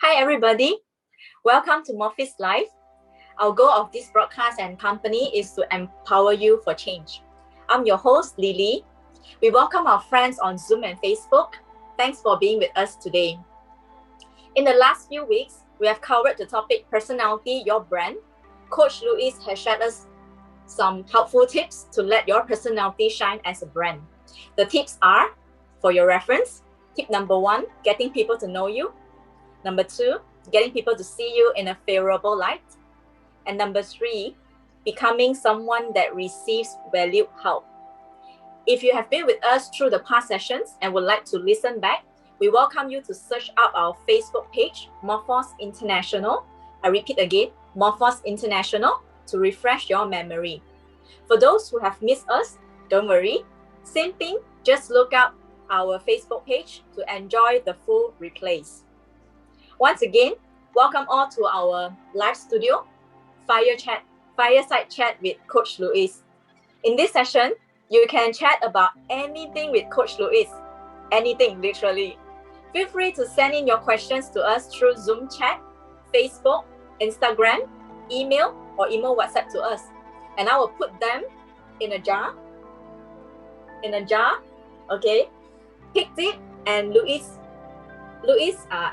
Hi everybody, welcome to Morphos Live. Our goal of this broadcast and company is to empower you for change. I'm your host, Lily. We welcome our friends on Zoom and Facebook. Thanks for being with us today. In the last few weeks, we have covered the topic Personality, Your Brand. Coach Louise has shared us some helpful tips to let your personality shine as a brand. The tips are, for your reference, tip number 1, getting people to know you. Number 2, getting people to see you in a favorable light. And number 3, becoming someone that receives valued help. If you have been with us through the past sessions and would like to listen back, we welcome you to search up our Facebook page, Morphos International. I repeat again, Morphos International, to refresh your memory. For those who have missed us, don't worry. Same thing, just look up our Facebook page to enjoy the full replays. Once again, welcome all to our live studio, Fireside Chat with Coach Louise. In this session, you can chat about anything with Coach Louise. Anything, literally. Feel free to send in your questions to us through Zoom chat, Facebook, Instagram, email, or email WhatsApp to us. And I will put them in a jar. Okay? Picked it, and Louise,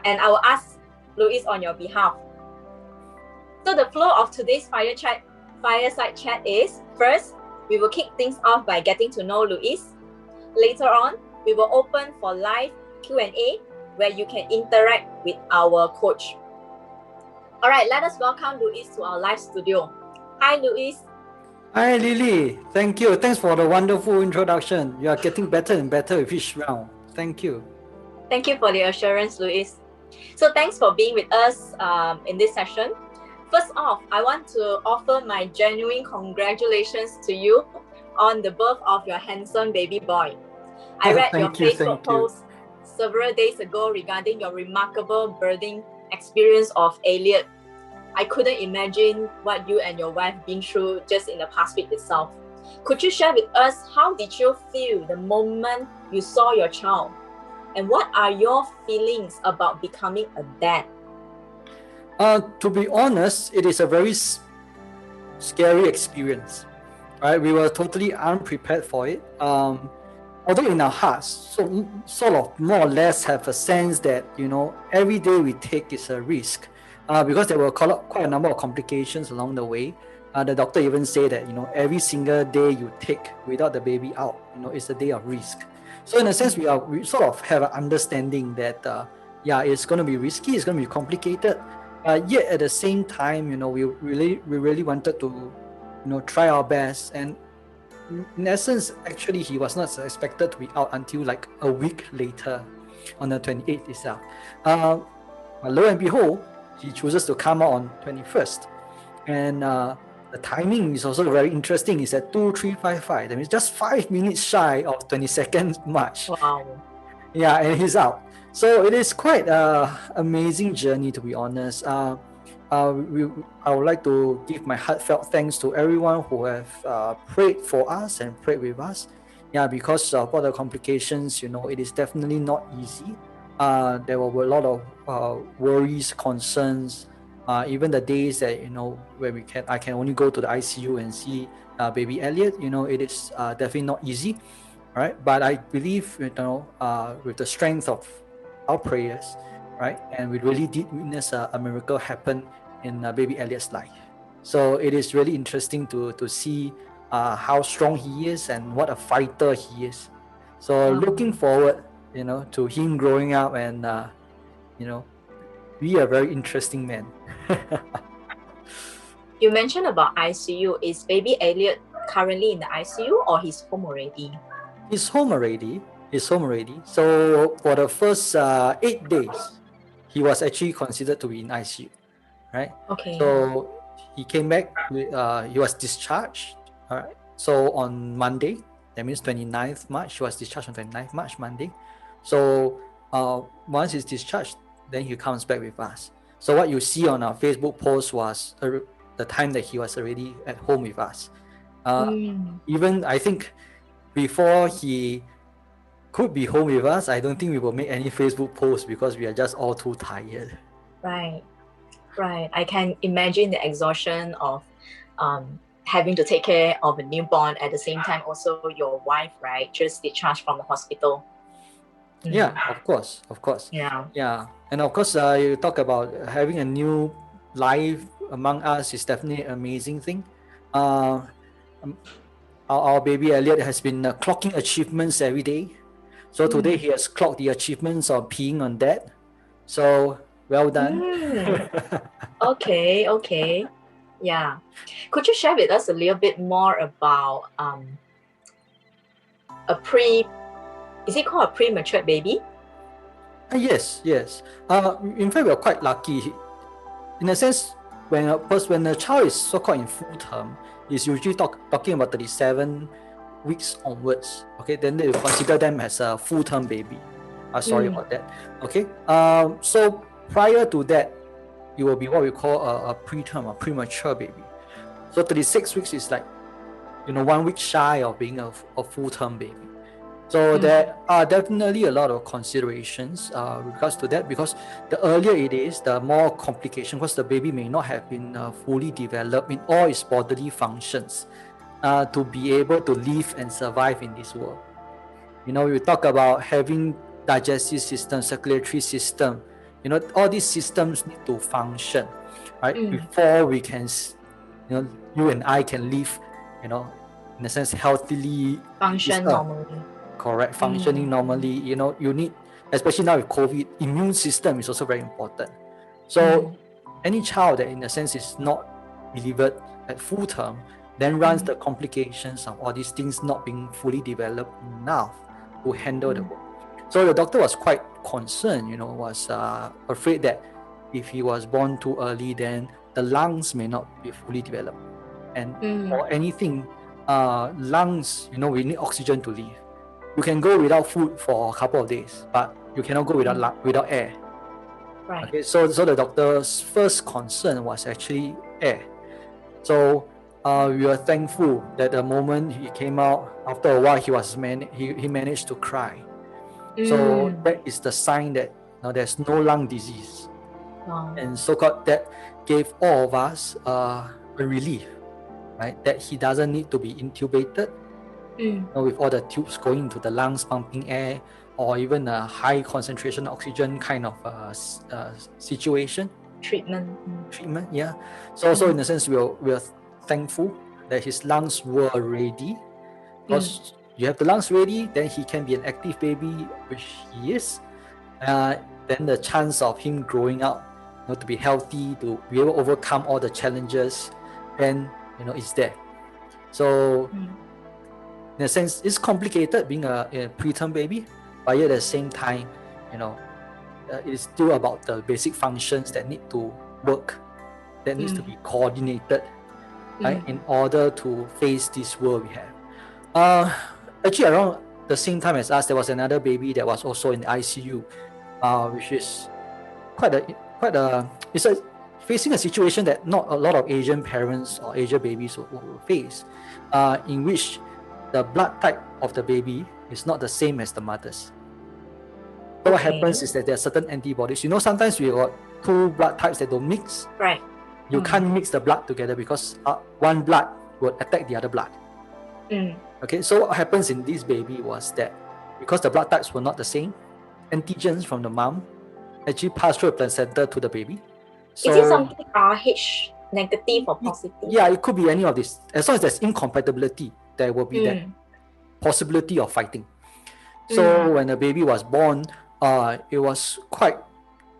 and I will ask Louise on your behalf. So the flow of today's Fireside Chat is, first, we will kick things off by getting to know Louise. Later on, we will open for live Q&A where you can interact with our coach. All right, let us welcome Louise to our live studio. Hi, Louise. Hi, Lily. Thank you. Thanks for the wonderful introduction. You are getting better and better with each round. Thank you. Thank you for the assurance, Louise. So thanks for being with us in this session. First off, I want to offer my genuine congratulations to you on the birth of your handsome baby boy. I read your Facebook post several days ago regarding your remarkable birthing experience of Elliot. I couldn't imagine what you and your wife been through just in the past week itself. Could you share with us how did you feel the moment you saw your child? And what are your feelings about becoming a dad? To be honest, it is a very scary experience. Right? We were totally unprepared for it. Although in our hearts, so sort of more or less have a sense that every day we take is a risk, because there were quite a number of complications along the way. The doctor even said that every single day you take without the baby out, is a day of risk. So in a sense, we sort of have an understanding that it's going to be risky, it's going to be complicated. Yet at the same time, we really wanted to try our best. And in essence, actually, he was not expected to be out until like a week later, on the 28th itself. But lo and behold, he chooses to come out on 21st. And the timing is also very interesting. It's at 2355. That means just 5 minutes shy of 22nd March. Wow. Yeah, and he's out. So it is quite an amazing journey, to be honest. I would like to give my heartfelt thanks to everyone who have prayed for us and prayed with us. Yeah, because of all the complications, it is definitely not easy. There were a lot of worries, concerns. Even the days that where I can only go to the ICU and see baby Elliot. It is definitely not easy, right? But I believe with the strength of our prayers, right, and we really did witness a miracle happen in baby Elliot's life. So it is really interesting to see how strong he is and what a fighter he is. So looking forward, to him growing up and be a very interesting man. You mentioned about ICU. Is baby Elliot currently in the ICU or he's home already? He's home already. So for the first 8 days, he was actually considered to be in ICU, right? Okay. So he came back. He was discharged. All right. So on Monday, that means 29th March, he was discharged on 29th March, Monday. So once he's discharged, then he comes back with us. So what you see on our Facebook post was the time that he was already at home with us. Even I think before he could be home with us, I don't think we will make any Facebook posts because we are just all too tired. Right. Right. I can imagine the exhaustion of having to take care of a newborn at the same time. Also, your wife, right, just discharged from the hospital. Yeah, of course, of course. Yeah. Yeah, and of course, you talk about having a new life among us is definitely an amazing thing. Uh, um, our baby Elliot has been clocking achievements every day. So today he has clocked the achievements of peeing on dad. So well done. Okay. Okay. Yeah. Could you share with us a little bit more about is it called a premature baby? Yes, yes. In fact, we're quite lucky. In a sense, when a child is so-called in full term, is usually talking about 37 weeks onwards. Okay, then they will consider them as a full-term baby. Sorry about that. Okay. So prior to that, it will be what we call a preterm or premature baby. So 36 weeks is like 1 week shy of being a full-term baby. So there are definitely a lot of considerations with regards to that, because the earlier it is, the more complication, because the baby may not have been fully developed in all its bodily functions to be able to live and survive in this world. We talk about having digestive system, circulatory system, all these systems need to function, right? Before we can, you and I can live, in a sense, healthily. Function normally. Correct, functioning normally. You need, especially now with COVID, immune system is also very important. So any child that in a sense is not delivered at full term then runs the complications of all these things not being fully developed enough to handle the work. So the doctor was quite concerned, was afraid that if he was born too early, then the lungs may not be fully developed, and or anything, lungs, we need oxygen to live. You can go without food for a couple of days, but you cannot go without air. Right. Okay, so the doctor's first concern was actually air. So we were thankful that the moment he came out, after a while, he managed to cry. So that is the sign that there's no lung disease, and so-called that gave all of us a relief, right? That he doesn't need to be intubated. With all the tubes going into the lungs, pumping air, or even a high concentration oxygen kind of situation. Treatment. Yeah. So also in a sense, we're thankful that his lungs were ready, because you have the lungs ready, then he can be an active baby, which he is. Then the chance of him growing up, to be healthy, to be able to overcome all the challenges, then is there. So in a sense, it's complicated being a preterm baby, but yet at the same time, it's still about the basic functions that need to work, that needs to be coordinated, right, in order to face this world we have. Actually, around the same time as us, there was another baby that was also in the ICU, which is it's facing a situation that not a lot of Asian parents or Asian babies will face, in which the blood type of the baby is not the same as the mother's. So what happens is that there are certain antibodies. Sometimes we got two blood types that don't mix. Right. You can't mix the blood together because one blood will attack the other blood. Okay, so what happens in this baby was that because the blood types were not the same, antigens from the mom actually pass through the placenta to the baby. So, is it something RH negative or positive? Yeah, it could be any of this. As long as there's incompatibility, there will be that possibility of fighting. So when the baby was born, it was quite,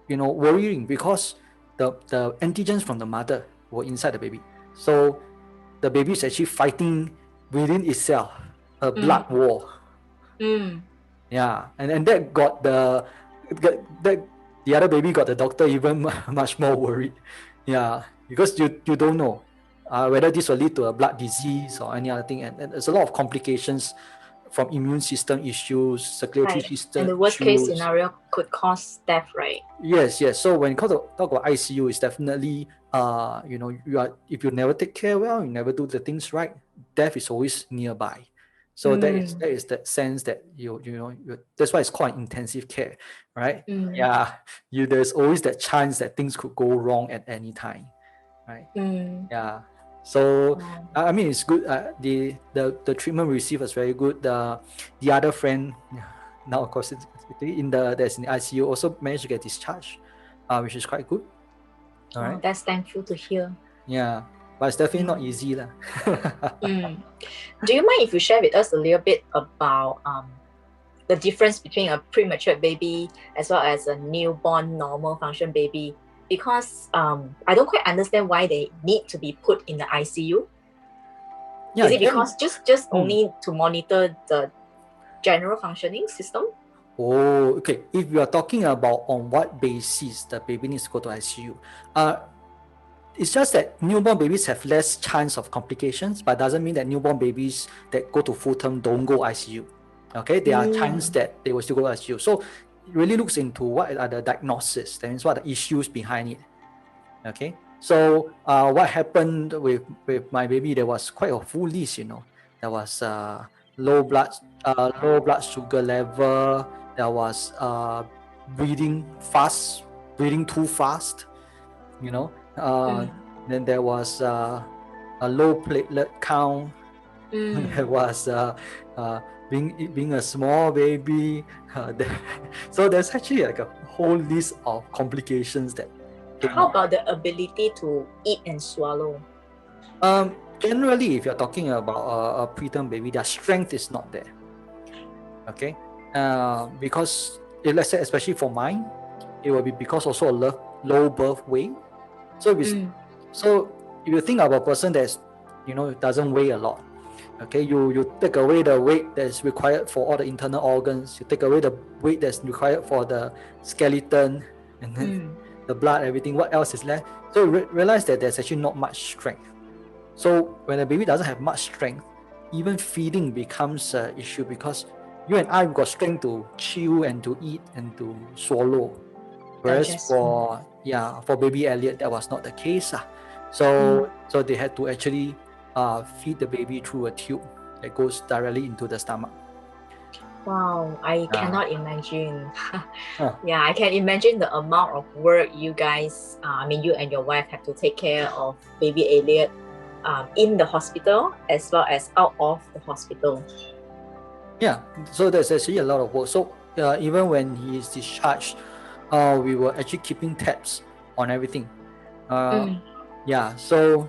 worrying, because the antigens from the mother were inside the baby. So the baby is actually fighting within itself a blood war. Yeah, and that got the other baby got the doctor even much more worried. Yeah, because you don't know whether this will lead to a blood disease or any other thing, and there's a lot of complications from immune system issues, circulatory system and the worst case issues. scenario could cause death, right? Yes. So when you talk about ICU, it's definitely if you never take care well, you never do the things right, death is always nearby. So that is the sense that that's why it's called intensive care, right? Yeah, there's always that chance that things could go wrong at any time, right? Yeah. So I mean, it's good. The treatment we received was very good. The other friend, now of course there's in the ICU, also managed to get discharged, which is quite good. All right. That's thankful to hear. Yeah, but it's definitely not easy lah. Do you mind if you share with us a little bit about the difference between a premature baby as well as a newborn normal function baby? Because I don't quite understand why they need to be put in the ICU. Is it because just only to monitor the general functioning system? Oh, okay. If you are talking about on what basis the baby needs to go to ICU, it's just that newborn babies have less chance of complications, but doesn't mean that newborn babies that go to full term don't go ICU. Okay, there are chances that they will still go ICU. So it really looks into what are the diagnosis, that means what are the issues behind it. Okay, so what happened with my baby, there was quite a full list, There was low blood sugar level, there was breathing too fast, then there was a low platelet count. There was being a small baby. So there's actually like a whole list of complications that. How about the ability to eat and swallow? Generally, if you're talking about a preterm baby, their strength is not there. Okay, because if, let's say, especially for mine, it will be because also a low birth weight. So if you think about a person that's doesn't weigh a lot, okay, you take away the weight that's required for all the internal organs, you take away the weight that's required for the skeleton, and then the blood, everything, what else is left? So you realize that there's actually not much strength. So when a baby doesn't have much strength, even feeding becomes an issue, because you and I got strength to chew and to eat and to swallow. Whereas for baby Elliot, that was not the case. So they had to actually feed the baby through a tube that goes directly into the stomach. Wow, I cannot imagine. Yeah, I can imagine the amount of work you guys, you and your wife have to take care of baby Elliot in the hospital as well as out of the hospital. Yeah, so there's actually a lot of work. So even when he is discharged, we were actually keeping tabs on everything. Yeah, so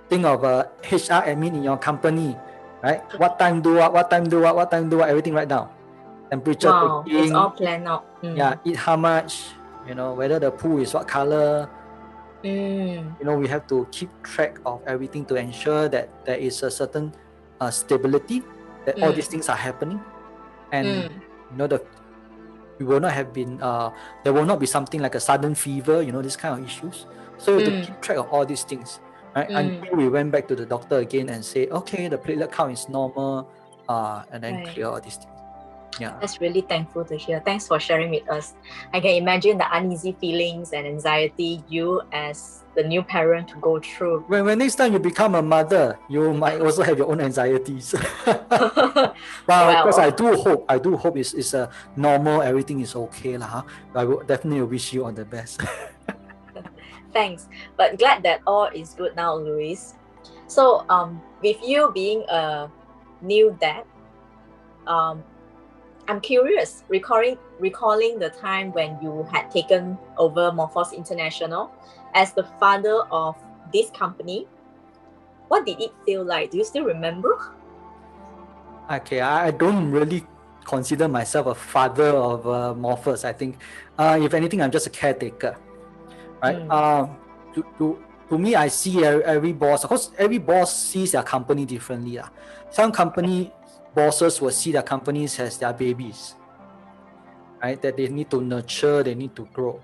think of a HR admin in your company, right? What time do what time do what time do what, everything right now. Temperature taking, it's all planned out. Yeah, eat how much, whether the pool is what color. We have to keep track of everything to ensure that there is a certain stability, that all these things are happening, and we will not have been there will not be something like a sudden fever, this kind of issues. So we have to keep track of all these things, right? Until we went back to the doctor again and say, okay, the platelet count is normal, and then clear all these things. Yeah, that's really thankful to hear. Thanks for sharing with us. I can imagine the uneasy feelings and anxiety you as the new parent to go through. When next time you become a mother, you might also have your own anxieties. But of course, I do hope it's a normal, everything is okay lah. I will definitely wish you all the best. Thanks, but glad that all is good now, Luis. So with you being a new dad, I'm curious, recalling the time when you had taken over Morphos International as the father of this company. What did it feel like? Do you still remember? Okay, I don't really consider myself a father of Morphos. I think, if anything, I'm just a caretaker, right? To me, I see every boss. Of course, every boss sees their company differently. Some company bosses will see their companies as their babies, right? That they need to nurture, they need to grow.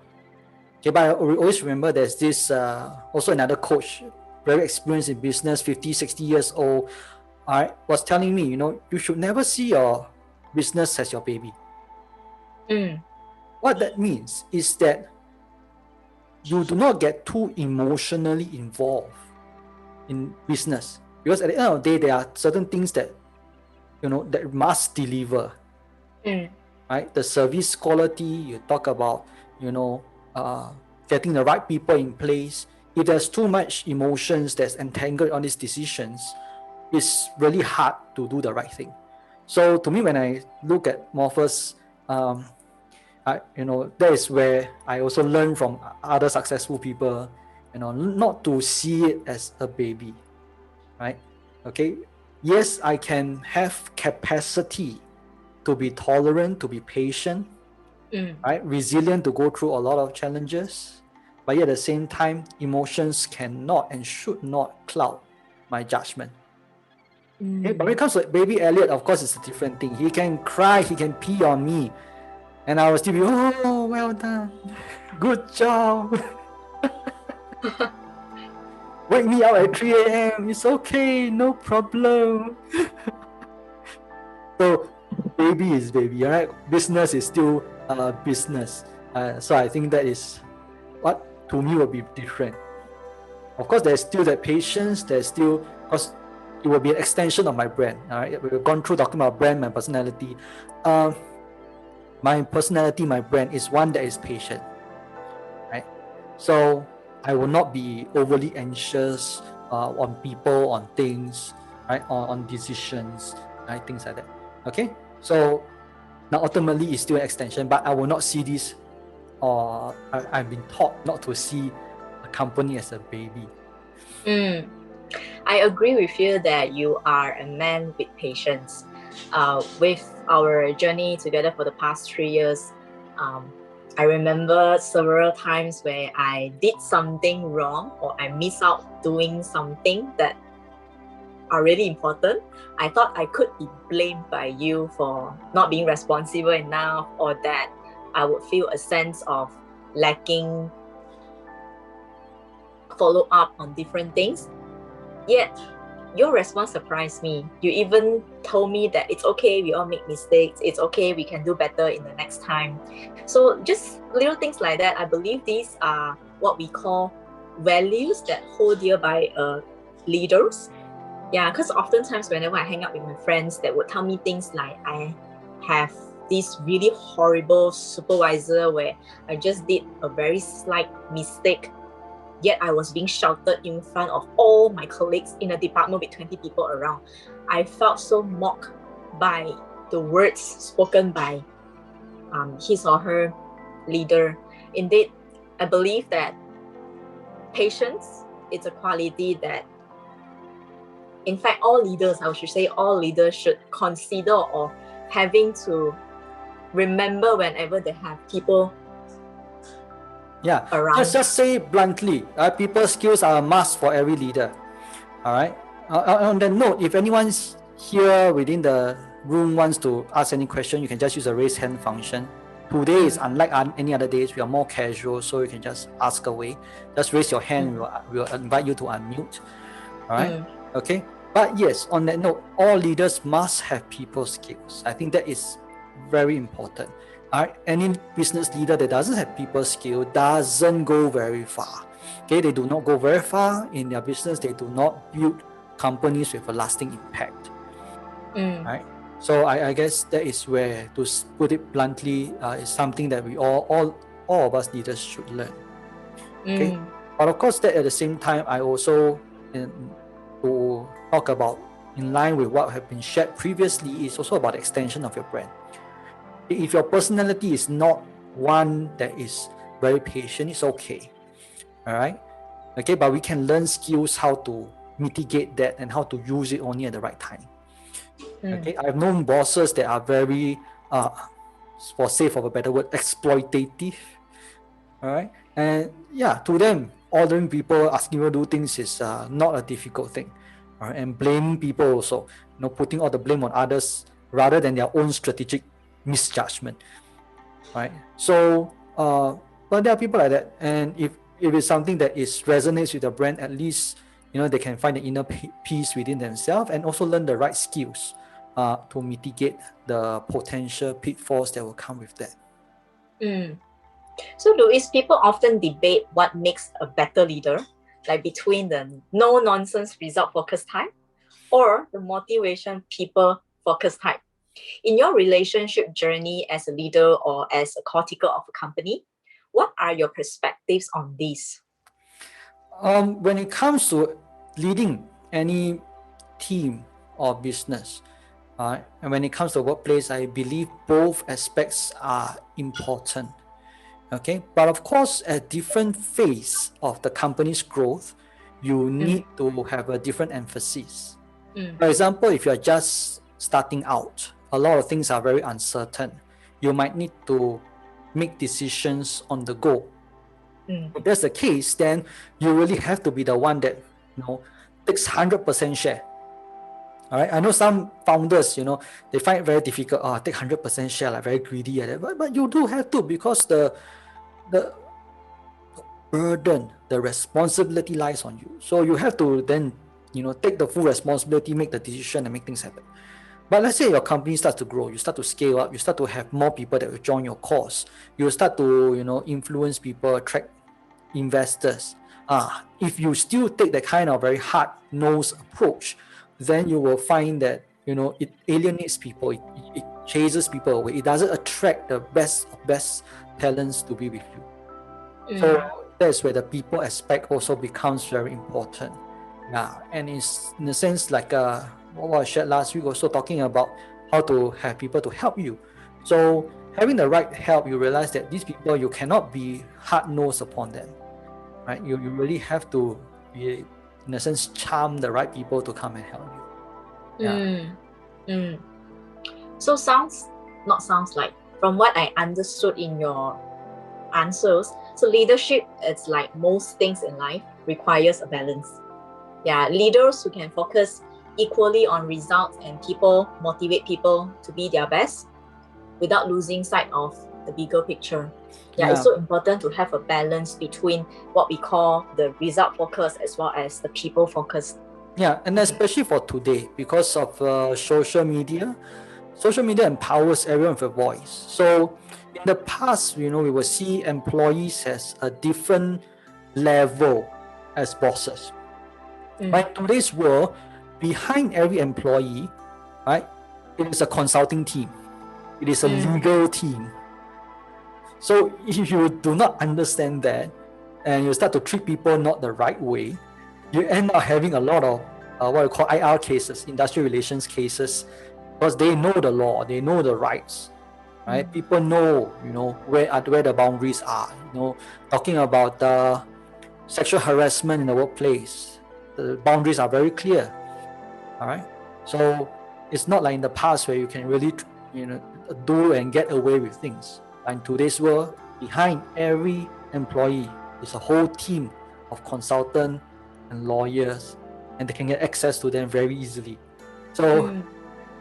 Okay, but I always remember there's this also another coach, very experienced in business, 50, 60 years old, was telling me, you should never see your business as your baby. What that means is that you do not get too emotionally involved in business, because at the end of the day, there are certain things that that must deliver. Mm. Right? The service quality, you talk about, getting the right people in place. If there's too much emotions that's entangled on these decisions, it's really hard to do the right thing. So to me, when I look at Morphos, that is where I also learn from other successful people, not to see it as a baby, right? Okay. Yes, I can have capacity to be tolerant, to be patient, right? Resilient to go through a lot of challenges. But yet at the same time, emotions cannot and should not cloud my judgment. Okay? But when it comes to baby Elliot, of course, it's a different thing. He can cry, he can pee on me, and I will still be, oh, well done. Good job. Wake me up at 3 a.m. It's okay, no problem. So baby is baby, right? Business is still business. So I think that is what to me will be different. Of course, there's still that patience. There's still, because it will be an extension of my brand. All right, we've gone through talking about brand, my personality. My personality, my brand is one that is patient, right? So I will not be overly anxious on people, on things, right, on decisions, right, things like that. Okay, so now ultimately it's still an extension, but I will not see this, or I've been taught not to see a company as a baby. I agree with you that you are a man with patience. With our journey together for the past 3 years, I remember several times where I did something wrong or I miss out doing something that are really important. I thought I could be blamed by you for not being responsible enough, or that I would feel a sense of lacking follow up on different things. Yet your response surprised me. You even told me that it's okay, we all make mistakes, it's okay, we can do better in the next time. So just little things like that, I believe these are what we call values that hold dear by leaders. Yeah, because oftentimes whenever I hang out with my friends, that would tell me things like, I have this really horrible supervisor where I just did a very slight mistake, yet I was being shouted in front of all my colleagues in a department with 20 people around. I felt so mocked by the words spoken by his or her leader. Indeed, I believe that patience is a quality that, in fact, all leaders should consider, or having to remember whenever they have people around. Let's just say bluntly, people skills are a must for every leader. All right. On that note, if anyone's here within the room wants to ask any question, you can just use the raise hand function. Today is unlike any other days. We are more casual, so you can just ask away. Just raise your hand. We'll invite you to unmute. All right. Okay. But yes, on that note, all leaders must have people skills. I think that is very important. All right. Any business leader that doesn't have people skill doesn't go very far. Okay, they do not go very far in their business. They do not build companies with a lasting impact. Right. So I guess that is where, to put it bluntly, is something that we all of us leaders should learn. Okay. But of course, that at the same time, I also, to talk about, in line with what have been shared previously, is also about the extension of your brand. If your personality is not one that is very patient, it's okay. All right. Okay, but we can learn skills how to mitigate that and how to use it only at the right time. Okay, I've known bosses that are very, for sake of a better word, exploitative. All right, and yeah, to them, ordering people, asking people to do things is not a difficult thing. All right, and blaming people also, putting all the blame on others rather than their own strategic misjudgment. Right. So, but there are people like that, and if it's something that resonates with the brand, at least they can find the inner peace within themselves and also learn the right skills to mitigate the potential pitfalls that will come with that. So, Louis, people often debate what makes a better leader, like between the no nonsense result focused type or the motivation people focus type. In your relationship journey as a leader or as a caretaker of a company, what are your perspectives on this? When it comes to leading any team or business, and when it comes to workplace, I believe both aspects are important. Okay, but of course, at different phase of the company's growth, you need to have a different emphasis. For example, if you're just starting out, a lot of things are very uncertain. You might need to make decisions on the go. If that's the case, then you really have to be the one that takes 100% share. All right, I know some founders, they find it very difficult. Take 100% share, like very greedy, but you do have to, because the burden, the responsibility lies on you. So you have to then, take the full responsibility, make the decision, and make things happen. But let's say your company starts to grow, you start to scale up, you start to have more people that will join your cause. You start to, influence people, attract investors. If you still take that kind of very hard-nosed approach, then you will find that, it alienates people, it chases people away. It doesn't attract the best of best talents to be with you. So that's where the people aspect also becomes very important. Yeah, and it's in a sense like what I shared last week, also talking about how to have people to help you. So having the right help, you realize that these people, you cannot be hard-nosed upon them, right? You really have to be, in a sense, charm the right people to come and help you. Yeah. So from what I understood in your answers, so leadership, it's like most things in life, requires a balance. Yeah, leaders who can focus equally on results and people, motivate people to be their best without losing sight of the bigger picture. Yeah, it's so important to have a balance between what we call the result focus as well as the people focus. Yeah, and especially for today, because of social media empowers everyone with a voice. So in the past, we will see employees as a different level as bosses. But in today's world, behind every employee, right, it is a consulting team. It is a legal team. So if you do not understand that, and you start to treat people not the right way, you end up having a lot of what we call IR cases, industrial relations cases, because they know the law, they know the rights, right? People know, where the boundaries are. Talking about sexual harassment in the workplace, the boundaries are very clear. All right, so it's not like in the past where you can really, do and get away with things. In today's world, behind every employee is a whole team of consultants and lawyers, and they can get access to them very easily. So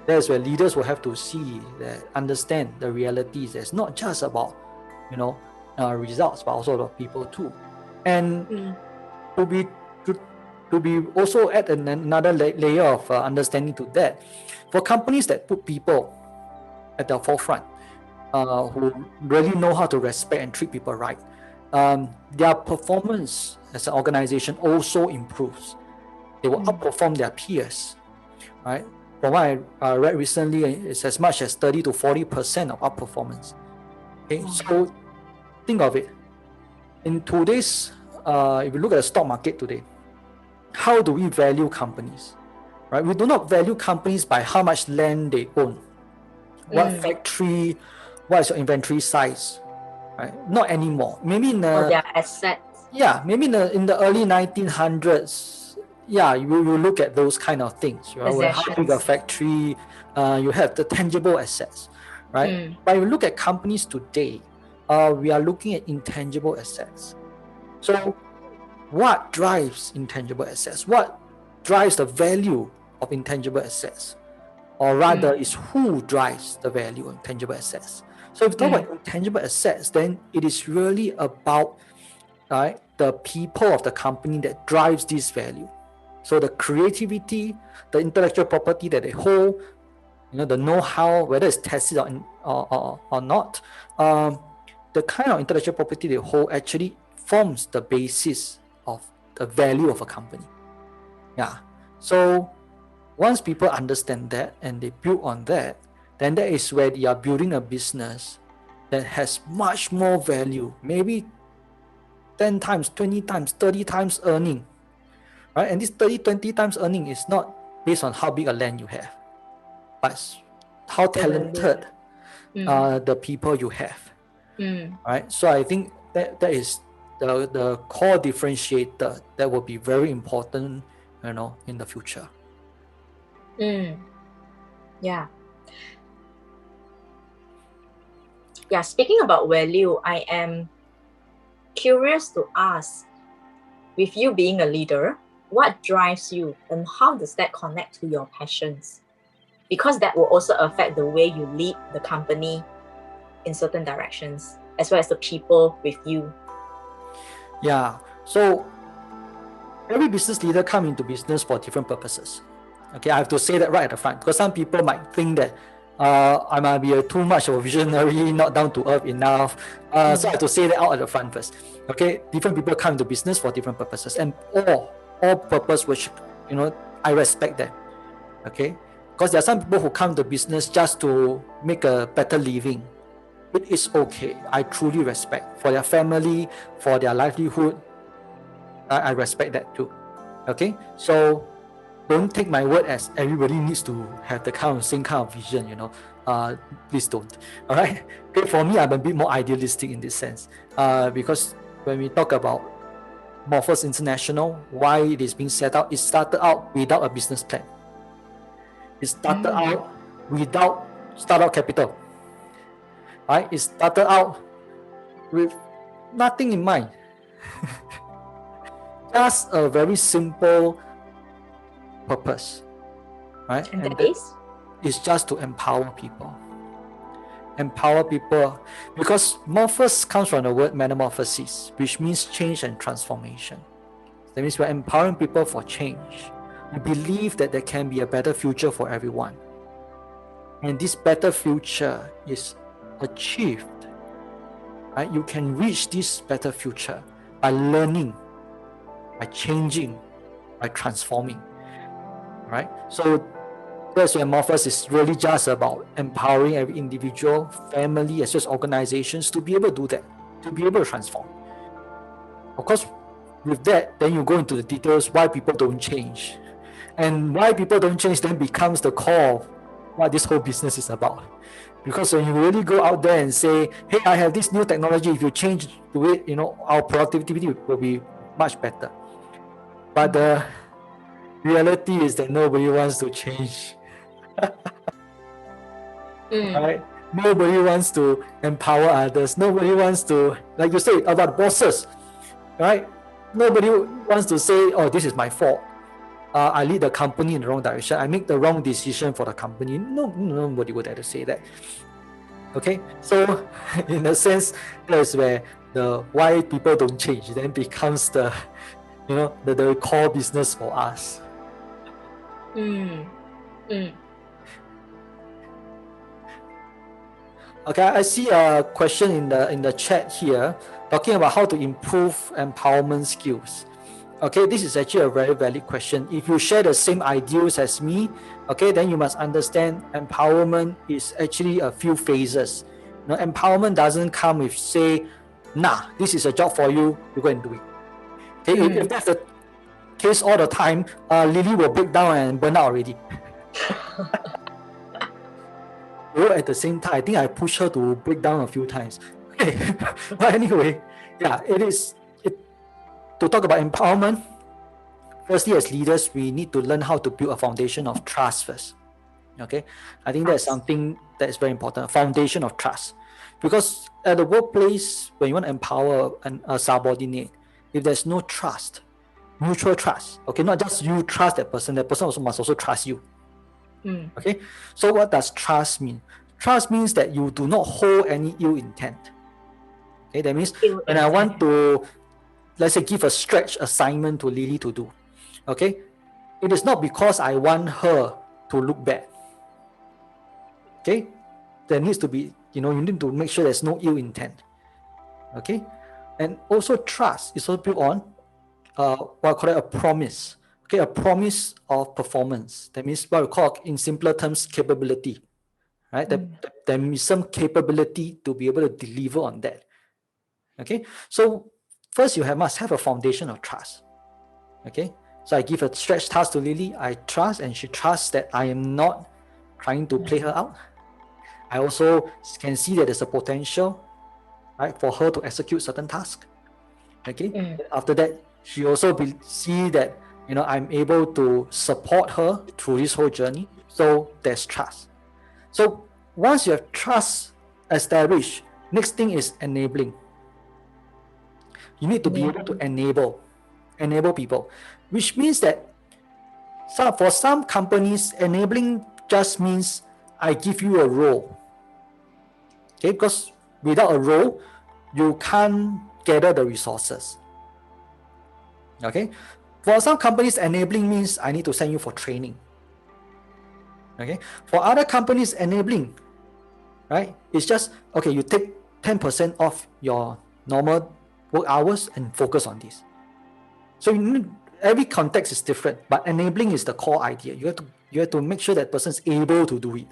that's where leaders will have to see that, understand the realities. It's not just about, results, but also about people too. And to be also add another layer of understanding to that, for companies that put people at the forefront, who really know how to respect and treat people right, their performance as an organization also improves. They will outperform their peers, right? From what I read recently, it's as much as 30 to 40% of outperformance. Okay, so think of it. In today's, if you look at the stock market today, how do we value companies? Right? We do not value companies by how much land they own, what factory, what is your inventory size, right? Not anymore. Maybe in their assets. Yeah, maybe in the early 1900s, yeah, you look at those kind of things. How big a factory, you have the tangible assets, right? But you look at companies today, we are looking at intangible assets. So what drives intangible assets? What drives the value of intangible assets? Or rather, is who drives the value of intangible assets? So if you talk about intangible assets, then it is really about, right, the people of the company that drives this value. So the creativity, the intellectual property that they hold, the know-how, whether it's tested or not, the kind of intellectual property they hold actually forms the basis of the value of a company. Yeah. So Once people understand that and they build on that, then that is where they are building a business that has much more value, maybe 10 times, 20 times, 30 times earning, right? And this 30, 20 times earning is not based on how big a land you have, but how talented the people you have, right? So I think that is the core differentiator that will be very important, in the future. Yeah. Speaking about value, I am curious to ask, with you being a leader, what drives you and how does that connect to your passions? Because that will also affect the way you lead the company in certain directions, as well as the people with you. Yeah. So every business leader come into business for different purposes. Okay, I have to say that right at the front, because some people might think that I might be too much of a visionary, not down to earth enough. So I have to say that out at the front first. Okay, different people come into business for different purposes, and all purpose, which I respect them. Okay, because there are some people who come to business just to make a better living. It is okay. I truly respect for their family, for their livelihood. I respect that too. Okay, so don't take my word as everybody needs to have the same kind of vision, please don't. All right. Okay, for me, I'm a bit more idealistic in this sense, because when we talk about Morphos International, why it is being set out, it started out without a business plan. It started out without startup capital. Right? It started out with nothing in mind. Just a very simple purpose, right? And that is? It's just to empower people. Empower people, because morphos comes from the word metamorphosis, which means change and transformation. That means we're empowering people for change. We believe that there can be a better future for everyone. And this better future is achieved, right? You can reach this better future by learning, by changing, by transforming, right? So that's where Morphos is really just about empowering every individual, family, as well as organizations to be able to do that, to be able to transform. Of course, with that, then you go into the details why people don't change. And why people don't change then becomes the core of what this whole business is about. Because when you really go out there and say, hey, I have this new technology, if you change to it, our productivity will be much better. But the reality is that nobody wants to change. Right? Nobody wants to empower others. Nobody wants to, like you say about bosses, right? Nobody wants to say, oh, this is my fault. I lead the company in the wrong direction. I make the wrong decision for the company. No, nobody would ever say that. Okay, so in a sense, that's where the why people don't change then becomes the the core business for us. Okay, I see a question in the chat here talking about how to improve empowerment skills. Okay, this is actually a very valid question. If you share the same ideals as me, okay, then you must understand empowerment is actually a few phases. Empowerment doesn't come with say, nah, this is a job for you, you go and do it. Okay, if that's the case all the time, Lily will break down and burn out already. At the same time, I think I pushed her to break down a few times. But anyway, yeah, to talk about empowerment, firstly, as leaders, we need to learn how to build a foundation of trust first. Okay, I think that's something that is very important, a foundation of trust. Because at the workplace, when you want to empower a subordinate, if there's no trust, mutual trust, okay, not just you trust that person also must also trust you. Okay, so what does trust mean? Trust means that you do not hold any ill intent. Okay, that means when I want to, let's say, give a stretch assignment to Lily to do, okay, it is not because I want her to look bad. Okay, there needs to be, you need to make sure there's no ill intent. Okay, and also trust is also built on what I call it a promise. okay, a promise of performance. That means what we call, in simpler terms, capability, right? There is some capability to be able to deliver on that. Okay, so first you must have a foundation of trust. Okay, so I give a stretch task to Lily. I trust, and she trusts that I am not trying to play her out. I also can see that there's a potential, right, for her to execute certain tasks. Okay, after that, she also see that I'm able to support her through this whole journey. So there's trust. So once you have trust established, next thing is enabling. You need to be able to enable people, which means that for some companies, enabling just means I give you a role. Okay, because without a role, you can't gather the resources. Okay, for some companies, enabling means I need to send you for training. Okay, for other companies, enabling, right, it's just, okay, you take 10% off your normal work hours and focus on this. So every context is different, but enabling is the core idea. You have to make sure that person is able to do it.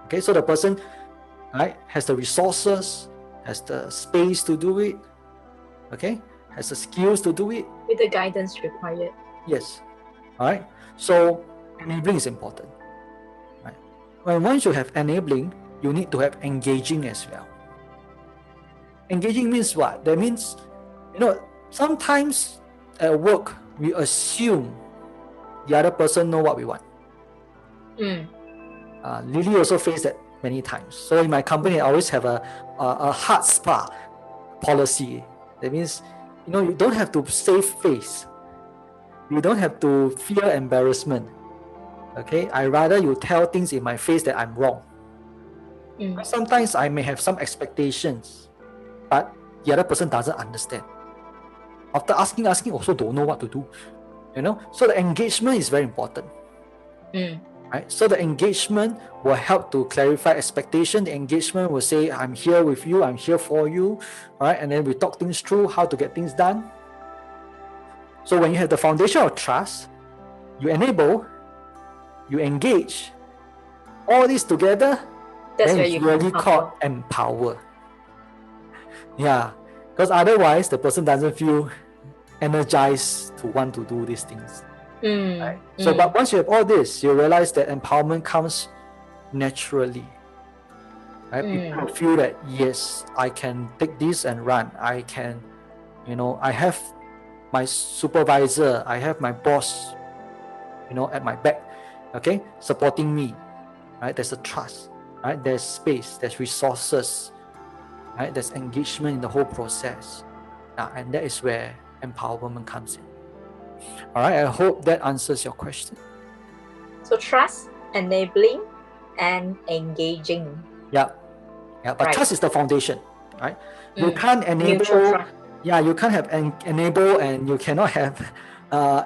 Okay, so the person, right, has the resources, has the space to do it, okay, has the skills to do it. With the guidance required. Yes. All right. So enabling is important. Right. When once you have enabling, you need to have engaging as well. Engaging means what? That means, sometimes at work we assume the other person know what we want. Lily also faced that many times. So in my company, I always have a hard spa policy. That means, you don't have to save face. You don't have to fear embarrassment. Okay, I rather you tell things in my face that I'm wrong. Sometimes I may have some expectations, but the other person doesn't understand. After asking, also don't know what to do. So the engagement is very important. Right? So the engagement will help to clarify expectation. The engagement will say, I'm here with you, I'm here for you. All right, and then we talk things through, how to get things done. So when you have the foundation of trust, you enable, you engage, all this together, that's then it's really called empower. Yeah, because otherwise the person doesn't feel energized to want to do these things. Right? So, but once you have all this, you realize that empowerment comes naturally. Right? People feel that, yes, I can take this and run. I can, I have my supervisor, I have my boss, at my back, okay, supporting me. Right? There's a trust. Right? There's space. There's resources. Right? There's engagement in the whole process. And that is where empowerment comes in. All right, I hope that answers your question. So trust, enabling, and engaging. Yeah, but right. Trust is the foundation, right? You can't enable. Yeah, you can't have enable, and you cannot have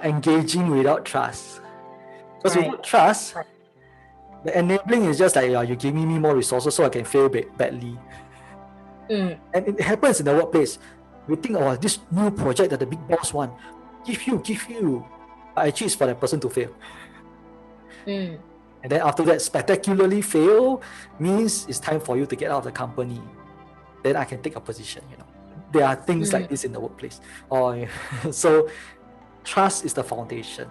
engaging without trust. Because without trust, the enabling is just like, you give me more resources so I can fail badly. And it happens in the workplace. We think, this new project that the big boss wants, give you. But actually, it's for that person to fail. And then after that, spectacularly fail means it's time for you to get out of the company. Then I can take a position. There are things like this in the workplace. So trust is the foundation.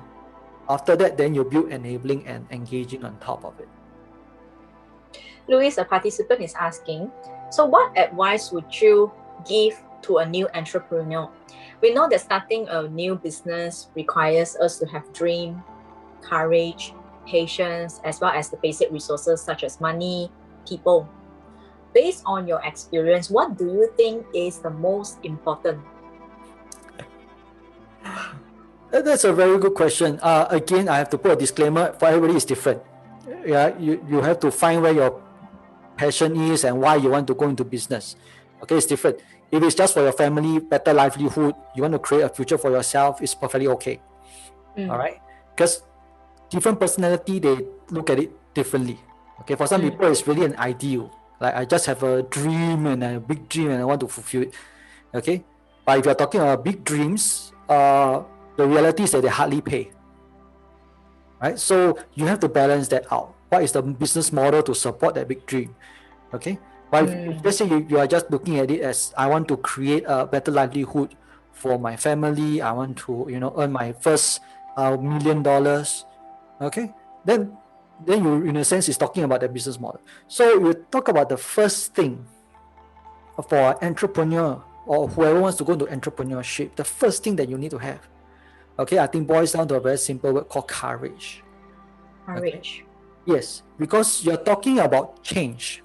After that, then you build enabling and engaging on top of it. Louis, a participant, is asking, so what advice would you give to a new entrepreneur? We know that starting a new business requires us to have dream, courage, patience, as well as the basic resources such as money, people. Based on your experience, what do you think is the most important? That's a very good question. Again, I have to put a disclaimer. For everybody, it's different. Yeah, you have to find where your passion is and why you want to go into business. Okay, it's different. If it's just for your family, better livelihood, you want to create a future for yourself, it's perfectly okay. All right, because different personality, they look at it differently. Okay, for some people, it's really an ideal. Like, I just have a dream and a big dream and I want to fulfill it. Okay, but if you're talking about big dreams, the the reality is that they hardly pay. Right? So you have to balance that out. What is the business model to support that big dream? Okay. But if let's say you are just looking at it as I want to create a better livelihood for my family, I want to earn my first $1 million. Okay, then you in a sense is talking about the business model. So you talk about the first thing for an entrepreneur or whoever wants to go into entrepreneurship. The first thing that you need to have, okay, I think boils down to a very simple word called courage. Courage. Okay? Yes, because you're talking about change.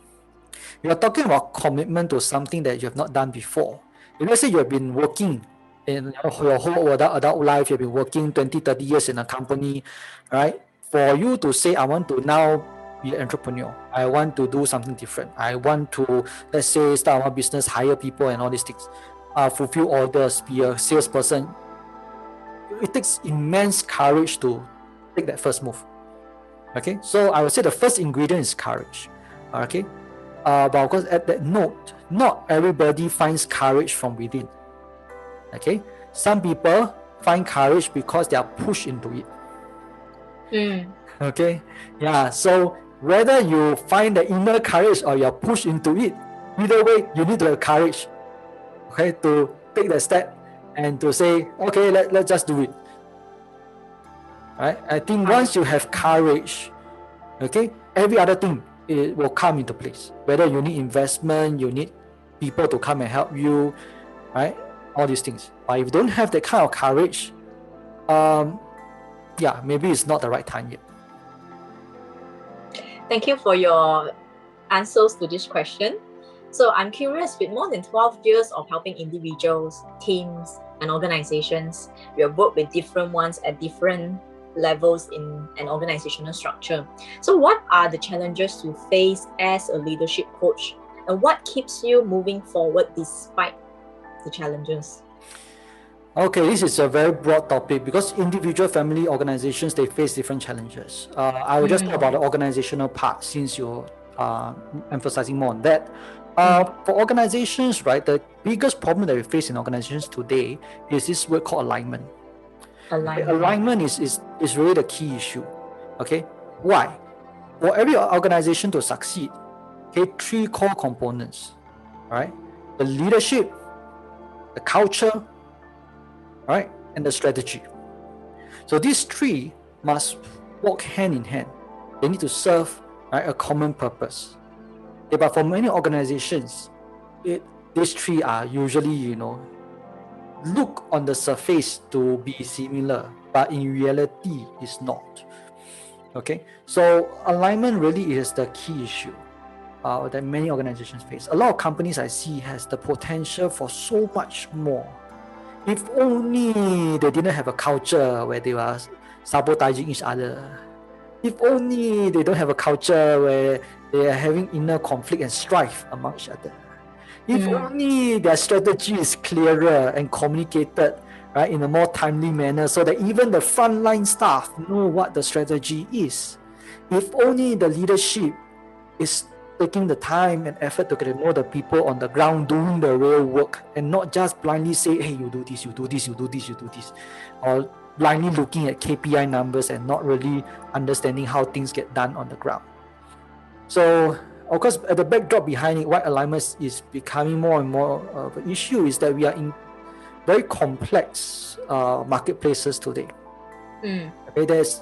You're talking about commitment to something that you have not done before. If let's say you have been working in your whole adult life, you've been working 20, 30 years in a company, right? For you to say, I want to now be an entrepreneur. I want to do something different. I want to, let's say, start my business, hire people and all these things, fulfill orders, be a salesperson. It takes immense courage to take that first move. Okay, so I would say the first ingredient is courage. Okay, but of course, at that note, not everybody finds courage from within. Okay, some people find courage because they are pushed into it. Okay, yeah. So whether you find the inner courage or you're pushed into it, either way, you need to have courage. Okay, to take the step and to say, okay, let's just do it. Right? I think once you have courage, okay, every other thing it will come into place. Whether you need investment, you need people to come and help you, right? All these things. But if you don't have that kind of courage, yeah, maybe it's not the right time yet. Thank you for your answers to this question. So I'm curious, with more than 12 years of helping individuals, teams, and organizations, we have worked with different ones at different levels in an organizational structure. So what are the challenges you face as a leadership coach, and what keeps you moving forward despite the challenges? Okay, this is a very broad topic because individual family organizations, they face different challenges. I will just talk about the organizational part since you're emphasizing more on that. For organizations, right, the biggest problem that we face in organizations today is this word called alignment. Alignment is really the key issue. Okay, why? For every organization to succeed, okay, three core components, right? The leadership, the culture, right, and the strategy. So these three must walk hand in hand. They need to serve, right, a common purpose. Okay, but for many organizations, these three are usually, look on the surface to be similar, but in reality, it's not. Okay, so alignment really is the key issue that many organizations face. A lot of companies I see has the potential for so much more. If only they didn't have a culture where they were sabotaging each other. If only they don't have a culture where they are having inner conflict and strife among each other. If only their strategy is clearer and communicated, right, in a more timely manner so that even the frontline staff know what the strategy is. If only the leadership is taking the time and effort to get to know the people on the ground doing the real work and not just blindly say, hey, you do this, you do this, you do this, you do this, or blindly looking at KPI numbers and not really understanding how things get done on the ground. So, of course, at the backdrop behind it, why alignment is becoming more and more of an issue is that we are in very complex marketplaces today. Okay, there's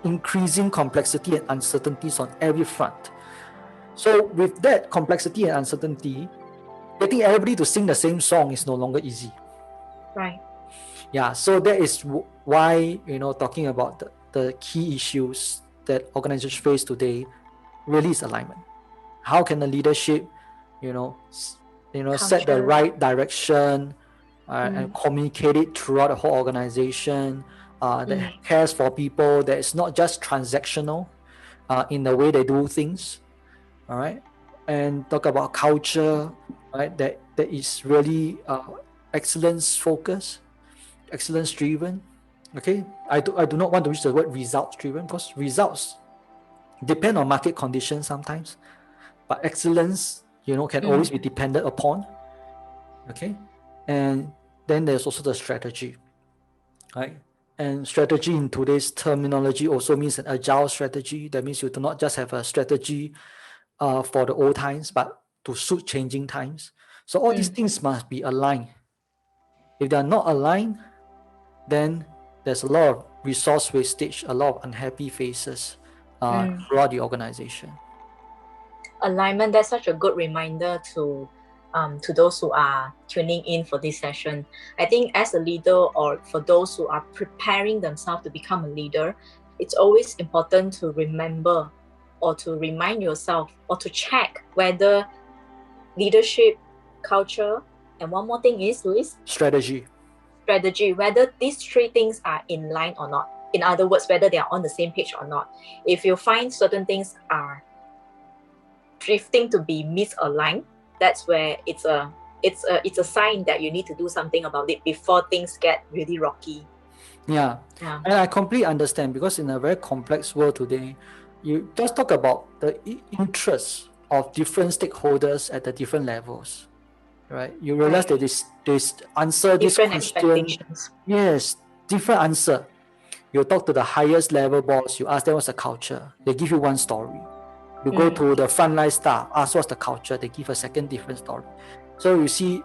increasing complexity and uncertainties on every front. So with that complexity and uncertainty, getting everybody to sing the same song is no longer easy. Right. Yeah, so that is why, talking about the key issues that organizations face today really is alignment. How can the leadership, set the right direction and communicate it throughout the whole organization that cares for people, that is not just transactional in the way they do things. All right, and talk about culture, right? That is really excellence focused, excellence driven. Okay, I do not want to use the word results driven because results depend on market conditions sometimes, but excellence, can always be depended upon. Okay, and then there's also the strategy, right? And strategy in today's terminology also means an agile strategy. That means you do not just have a strategy for the old times, but to suit changing times. So all these things must be aligned. If they are not aligned, then there's a lot of resource wastage, a lot of unhappy faces throughout the organization. Alignment, that's such a good reminder to those who are tuning in for this session. I think as a leader, or for those who are preparing themselves to become a leader, it's always important to remember or to remind yourself or to check whether leadership, culture, and one more thing is, Luis? Strategy, whether these three things are in line or not. In other words, whether they are on the same page or not. If you find certain things are drifting to be misaligned, that's where it's a sign that you need to do something about it before things get really rocky. Yeah. And I completely understand, because in a very complex world today, you just talk about the interests of different stakeholders at the different levels, right? You realize that they answer this Different question. expectations. Yes, different answer. You talk to the highest level boss, you ask them what's the culture, they give you one story. You go to the frontline staff, ask what's the culture, they give a second different story. So you see,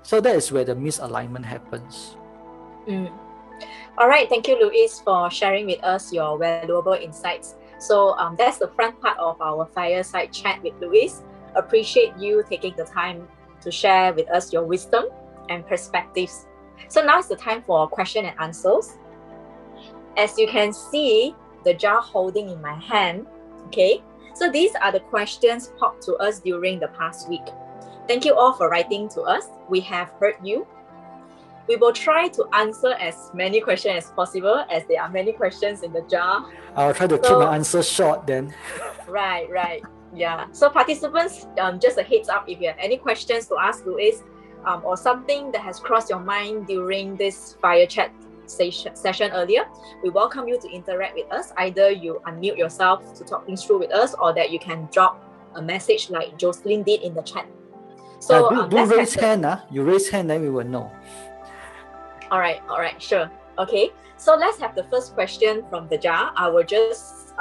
so that is where the misalignment happens. All right, thank you, Luis, for sharing with us your valuable insights. So that's the front part of our Fireside Chat with Luis. Appreciate you taking the time to share with us your wisdom and perspectives. So now is the time for question and answers. As you can see, the jar holding in my hand, okay? So these are the questions popped to us during the past week. Thank you all for writing to us. We have heard you. We will try to answer as many questions as possible, as there are many questions in the jar. I'll try to keep my answers short then. Right. Yeah. So participants, just a heads up, if you have any questions to ask Luis, or something that has crossed your mind during this fire chat session earlier, we welcome you to interact with us. Either you unmute yourself to talk things through with us, or that you can drop a message like Jocelyn did in the chat. So do raise hand. You raise hand, then we will know. All right, sure. Okay, so let's have the first question from the jar. I will just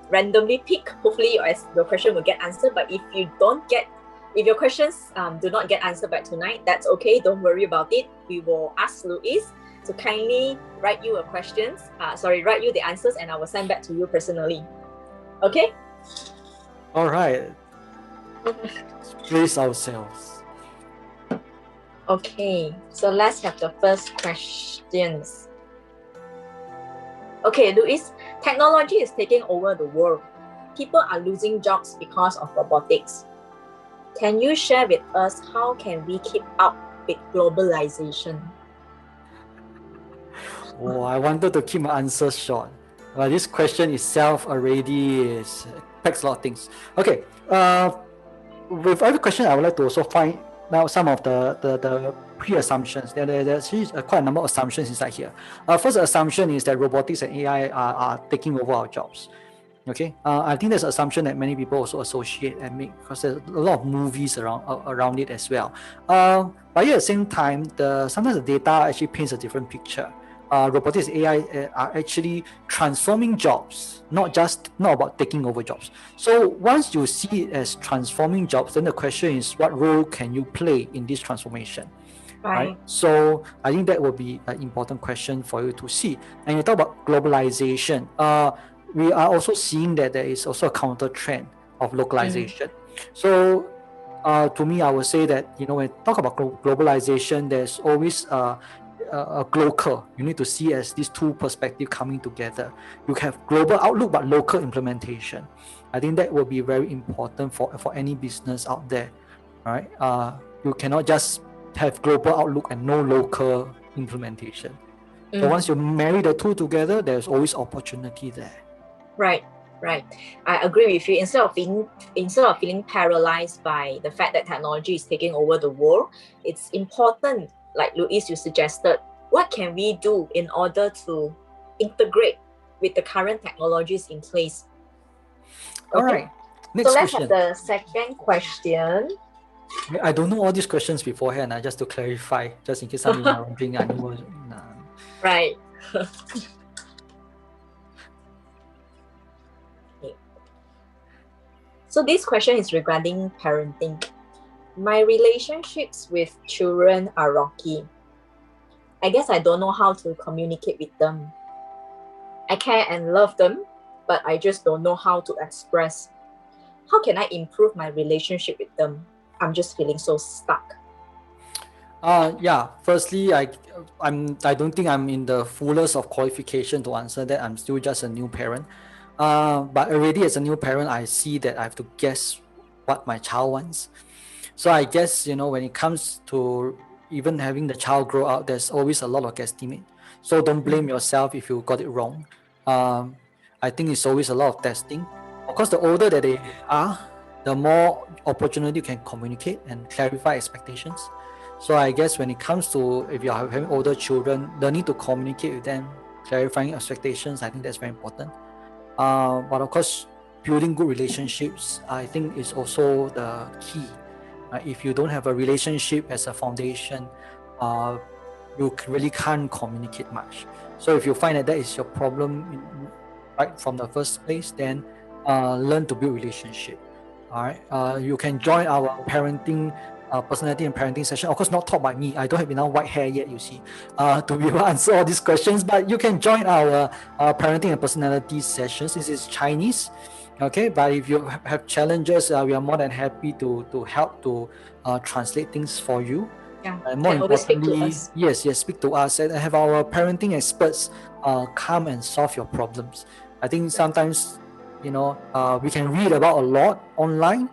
randomly pick. Hopefully your question will get answered, but if your questions do not get answered by tonight, that's okay. Don't worry about it. We will ask Luis to kindly write you write you the answers, and I will send back to you personally. Okay? All right. Brace ourselves. Okay, so let's have the first questions. Okay, Luis, technology is taking over the world. People are losing jobs because of robotics. Can you share with us how can we keep up with globalization? Oh, I wanted to keep my answers short. This question itself already packs a lot of things. Okay, with every question, I would like to also find out some of the pre-assumptions. There's quite a number of assumptions inside here. First assumption is that robotics and AI are taking over our jobs. Okay, I think there's an assumption that many people also associate and make, because there's a lot of movies around it as well. But at the same time, sometimes the data actually paints a different picture. Robotics and AI are actually transforming jobs, not about taking over jobs. So once you see it as transforming jobs, then the question is, what role can you play in this transformation? Right. So I think that will be an important question for you to see. And you talk about globalization. We are also seeing that there is also a counter trend of localization. So to me, I would say that, when we talk about globalization, there's always a global. You need to see as these two perspectives coming together. You have global outlook but local implementation. I think that will be very important for any business out there, right? You cannot just have global outlook and no local implementation. So once you marry the two together, there's always opportunity there. Right. I agree with you. Instead of feeling paralyzed by the fact that technology is taking over the world, it's important, like Luis, you suggested, what can we do in order to integrate with the current technologies in place? Okay. All right. Next let's question. have the second question. I don't know all these questions beforehand, just to clarify, just in case some of you are wondering. Right. Okay. So this question is regarding parenting. My relationships with children are rocky. I guess I don't know how to communicate with them. I care and love them, but I just don't know how to express. How can I improve my relationship with them? I'm just feeling so stuck. Yeah. Firstly, I don't think I'm in the fullest of qualification to answer that. I'm still just a new parent. But already as a new parent, I see that I have to guess what my child wants. So I guess, when it comes to even having the child grow up, there's always a lot of guesstimate. So don't blame yourself if you got it wrong. Um, I think it's always a lot of testing. Of course, the older that they are, the more opportunity you can communicate and clarify expectations. So I guess when it comes to if you're having older children, the need to communicate with them, clarifying expectations, I think that's very important. But of course, building good relationships, I think, is also the key. If you don't have a relationship as a foundation, uh, you really can't communicate much. So if you find that is your problem right from the first place, then learn to build relationship. All right. You can join our parenting, personality and parenting session. Of course, not taught by me. I don't have enough white hair yet, you see, to be able to answer all these questions. But you can join our parenting and personality sessions. This is Chinese. Okay, but if you have challenges, we are more than happy to help to translate things for you. Yeah, And more can always speak to importantly, us. yes, speak to us and have our parenting experts come and solve your problems. I think sometimes, we can read about a lot online,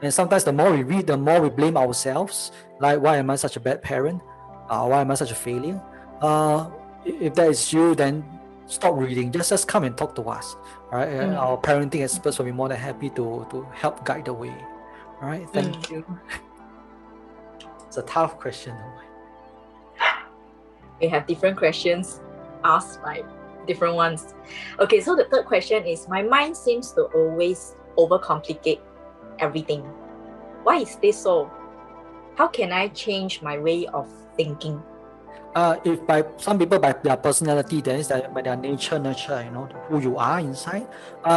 and sometimes the more we read, the more we blame ourselves. Like, why am I such a bad parent? Why am I such a failure? If that is you, then stop reading. Just come and talk to us. All right, our parenting experts will be more than happy to help guide the way. All right, thank you. It's a tough question. We have different questions asked by different ones. Okay, so the third question is, my mind seems to always overcomplicate everything. Why is this so? How can I change my way of thinking? If by some people by their personality, then is that by their nature, nurture, who you are inside,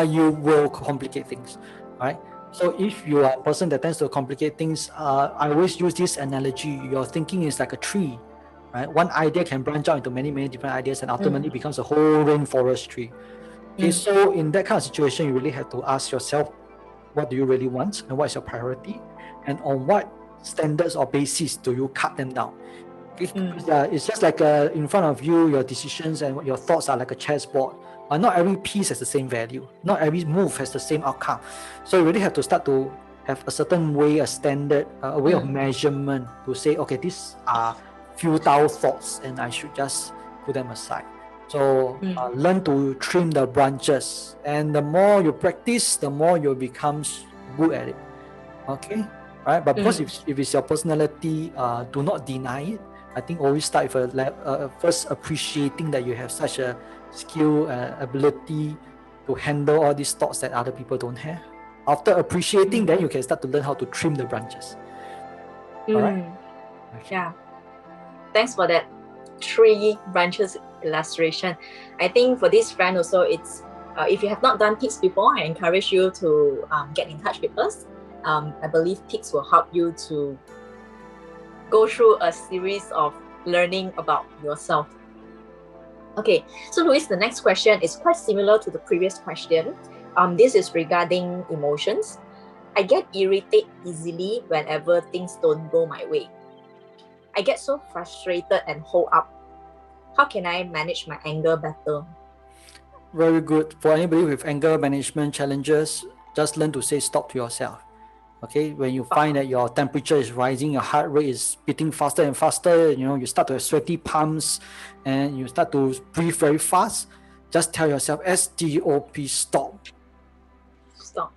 you will complicate things, right? So if you are a person that tends to complicate things, I always use this analogy. Your thinking is like a tree, right? One idea can branch out into many, many different ideas and ultimately becomes a whole rainforest tree. Okay, so in that kind of situation, you really have to ask yourself, what do you really want and what is your priority, and on what standards or basis do you cut them down? It's just like in front of you, your decisions and your thoughts are like a chessboard. Not every piece has the same value. Not every move has the same outcome. So you really have to start to have a certain way, a standard, a way of measurement to say, okay, these are futile thoughts and I should just put them aside. So learn to trim the branches. And the more you practice, the more you become good at it. Okay? Right? But because if it's your personality, do not deny it. I think always start with first appreciating that you have such a skill, ability to handle all these thoughts that other people don't have. After appreciating, then you can start to learn how to trim the branches. All right? Okay. Yeah. Thanks for that tree branches illustration. I think for this friend also, it's if you have not done PICS before, I encourage you to get in touch with us. I believe PICS will help you to go through a series of learning about yourself. Okay, so Louis, the next question is quite similar to the previous question. This is regarding emotions. I get irritated easily whenever things don't go my way. I get so frustrated and hold up. How can I manage my anger better? Very good. For anybody with anger management challenges, just learn to say stop to yourself. Okay, when you find that your temperature is rising, your heart rate is beating faster and faster, you start to have sweaty palms and you start to breathe very fast, just tell yourself STOP, stop. Stop.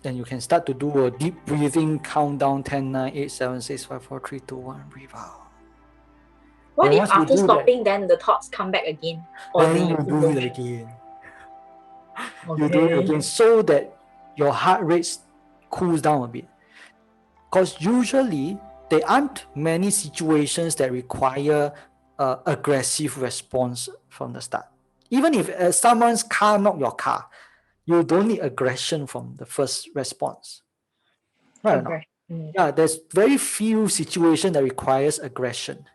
Then you can start to do a deep breathing countdown 10, 9, 8, 7, 6, 5, 4, 3, 2, 1, breathe out. What Then if once you after do stopping, that, then the thoughts come back again? Or then the you do it again. You do it again so that your heart rate cools down a bit. Because usually there aren't many situations that require aggressive response from the start. Even if someone's car knocked your car, you don't need aggression from the first response. Right or not? Yeah, there's very few situations that requires aggression.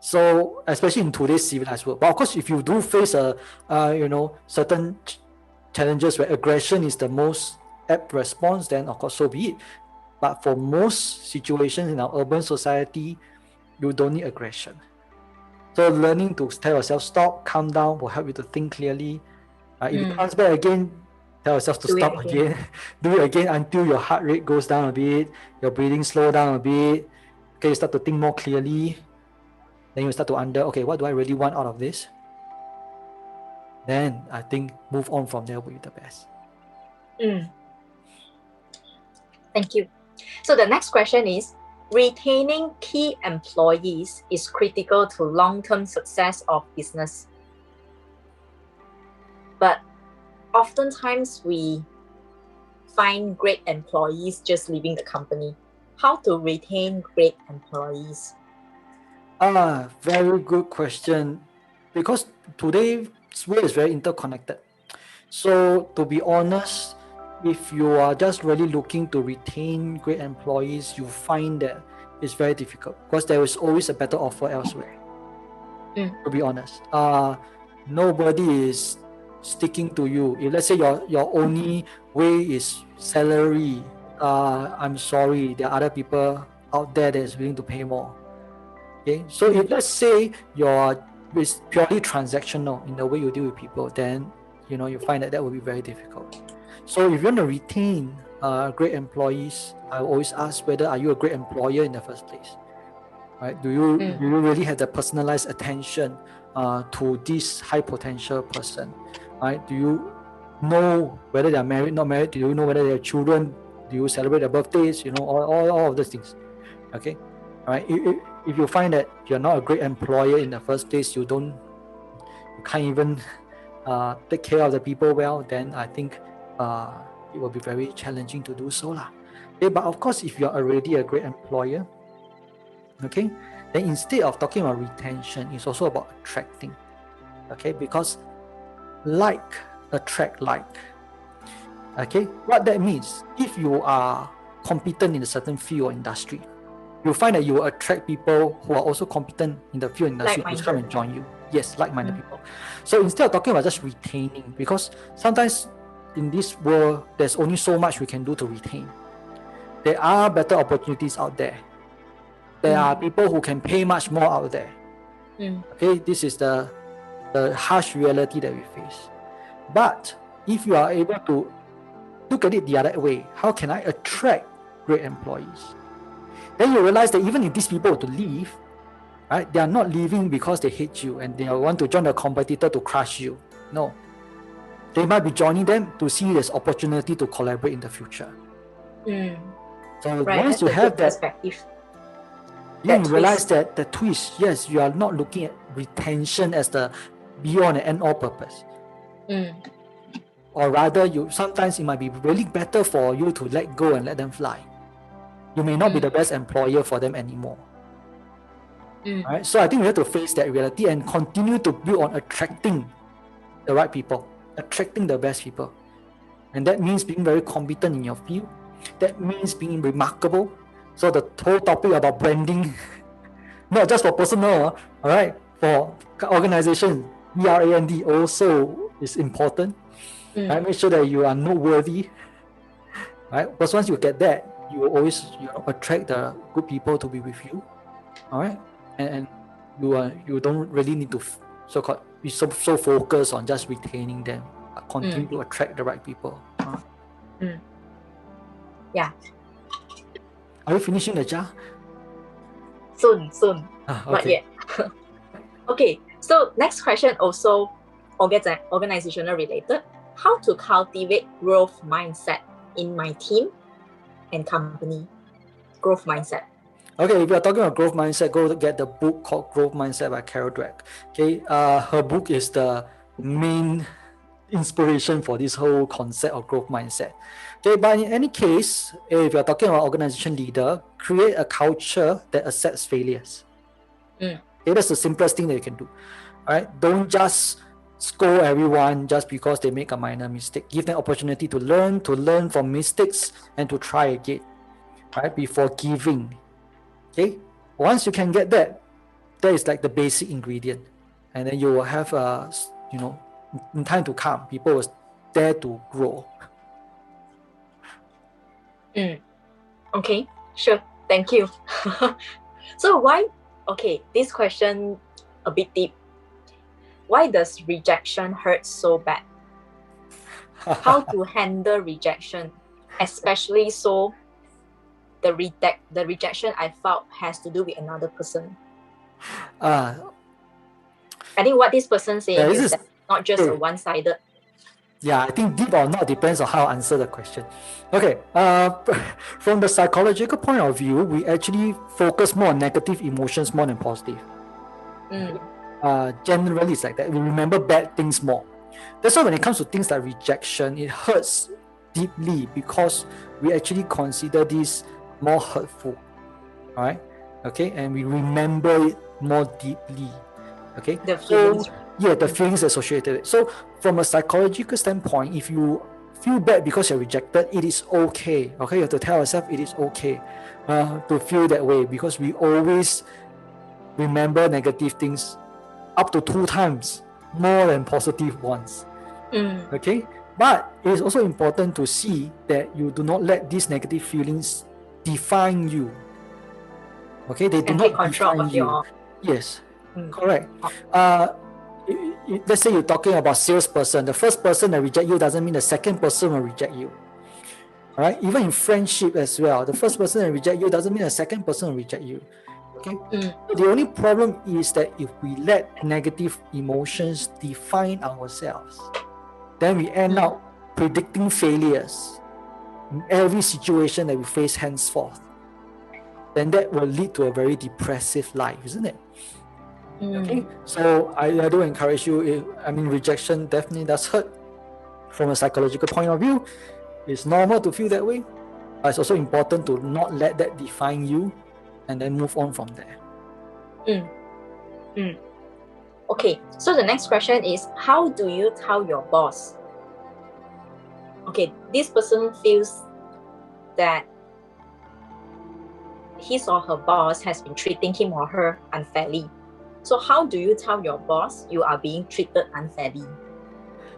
So especially in today's civilized world, but of course, if you do face certain challenges where aggression is the most apt response, then of course so be it. But for most situations in our urban society, you don't need aggression. So learning to tell yourself stop, calm down will help you to think clearly. If it comes back again, tell yourself to stop again. Do it again until your heart rate goes down a bit, your breathing slow down a bit. Okay, you start to think more clearly. Then you start to okay, what do I really want out of this? Then I think move on from there will be the best. Thank you. So the next question is, retaining key employees is critical to long-term success of business. But oftentimes we find great employees just leaving the company. How to retain great employees? Very good question. Because today's world is very interconnected. So to be honest, if you are just really looking to retain great employees, you find that it's very difficult because there is always a better offer elsewhere. To be honest, nobody is sticking to you. If let's say your only way is salary, I'm sorry, there are other people out there that is willing to pay more. Okay, so if let's say it's purely transactional in the way you deal with people, then you find that will be very difficult. So if you want to retain great employees, I always ask whether are you a great employer in the first place, right? Do you really have the personalized attention to this high potential person, right? Do you know whether they are married, not married? Do you know whether they have children? Do you celebrate their birthdays? All of those things. Okay, all right. If you find that you're not a great employer in the first place, you can't even take care of the people well, then I think it will be very challenging to do so lah. Okay, but of course, if you're already a great employer, okay, then instead of talking about retention, it's also about attracting. Okay, because like attract like. Okay, what that means, if you are competent in a certain field or industry, you'll find that you will attract people who are also competent in the field industry to come and join you. Yes, like-minded people. So instead of talking about just retaining, because sometimes in this world, there's only so much we can do to retain. There are better opportunities out there. There are people who can pay much more out there. Okay, this is the harsh reality that we face. But if you are able to look at it the other way, how can I attract great employees? Then you realize that even if these people were to leave, right, they are not leaving because they hate you and they want to join a competitor to crush you. No. They might be joining them to see this opportunity to collaborate in the future. So once you have that perspective, you realize that the twist, yes, you are not looking at retention as the beyond and end all purpose. Or rather, sometimes it might be really better for you to let go and let them fly. You may not be the best employer for them anymore. Right? So I think we have to face that reality and continue to build on attracting the right people, attracting the best people. And that means being very competent in your field. That means being remarkable. So the whole topic about branding, not just for personal, all right, for organization, brand also is important. Right? Make sure that you are noteworthy. Right? Because once you get that, you will always attract the good people to be with you. All right, and you don't really need to so-called be so focused on just retaining them, but continue to attract the right people. Yeah. Are you finishing the jar? Soon. Okay. Not yet. Okay. So next question also organizational related. How to cultivate growth mindset in my team and company? Growth mindset. Okay, if you're talking about growth mindset, go get the book called Growth Mindset by Carol Dweck. Okay, her book is the main inspiration for this whole concept of growth mindset. Okay, but in any case, if you're talking about organization leader, create a culture that accepts failures. Okay, that's the simplest thing that you can do. All right, don't just scold everyone just because they make a minor mistake. Give them opportunity to learn from mistakes, and to try again. Right, be forgiving. Okay, once you can get that, that is like the basic ingredient, and then you will have in time to come, people will dare to grow. Okay, sure. Thank you. So why, okay, this question a bit deep. Why does rejection hurt so bad? How to handle rejection, especially so the rejection I felt has to do with another person. uh, I think what this person saying this is is that not just a one-sided. Yeah, I think deep or not depends on how I answer the question. Okay, from the psychological point of view, we actually focus more on negative emotions more than positive. Generally, it's like that. We remember bad things more. That's why when it comes to things like rejection, it hurts deeply because we actually consider this more hurtful. All right, okay, and we remember it more deeply. Okay, The feelings. yeah, the feelings associated with it. So from a psychological standpoint, if you feel bad because you're rejected, it is okay. Okay, you have to tell yourself it is okay to feel that way, because we always remember negative things up to 2 times more than positive ones. Okay, but it is also important to see that you do not let these negative feelings define you. Okay, they do And not take control define of you. your. Yes, correct. Let's say you're talking about salesperson. The first person that reject you doesn't mean the second person will reject you. All right, even in friendship as well, the first person that reject you doesn't mean the second person will reject you. Okay, so the only problem is that if we let negative emotions define ourselves, then we end up predicting failures in every situation that we face henceforth. Then that will lead to a very depressive life, isn't it? Okay, so I do encourage you. Rejection definitely does hurt from a psychological point of view. It's normal to feel that way, but it's also important to not let that define you, and then move on from there. Okay, so the next question is, how do you tell your boss? Okay, this person feels that his or her boss has been treating him or her unfairly. So how do you tell your boss you are being treated unfairly?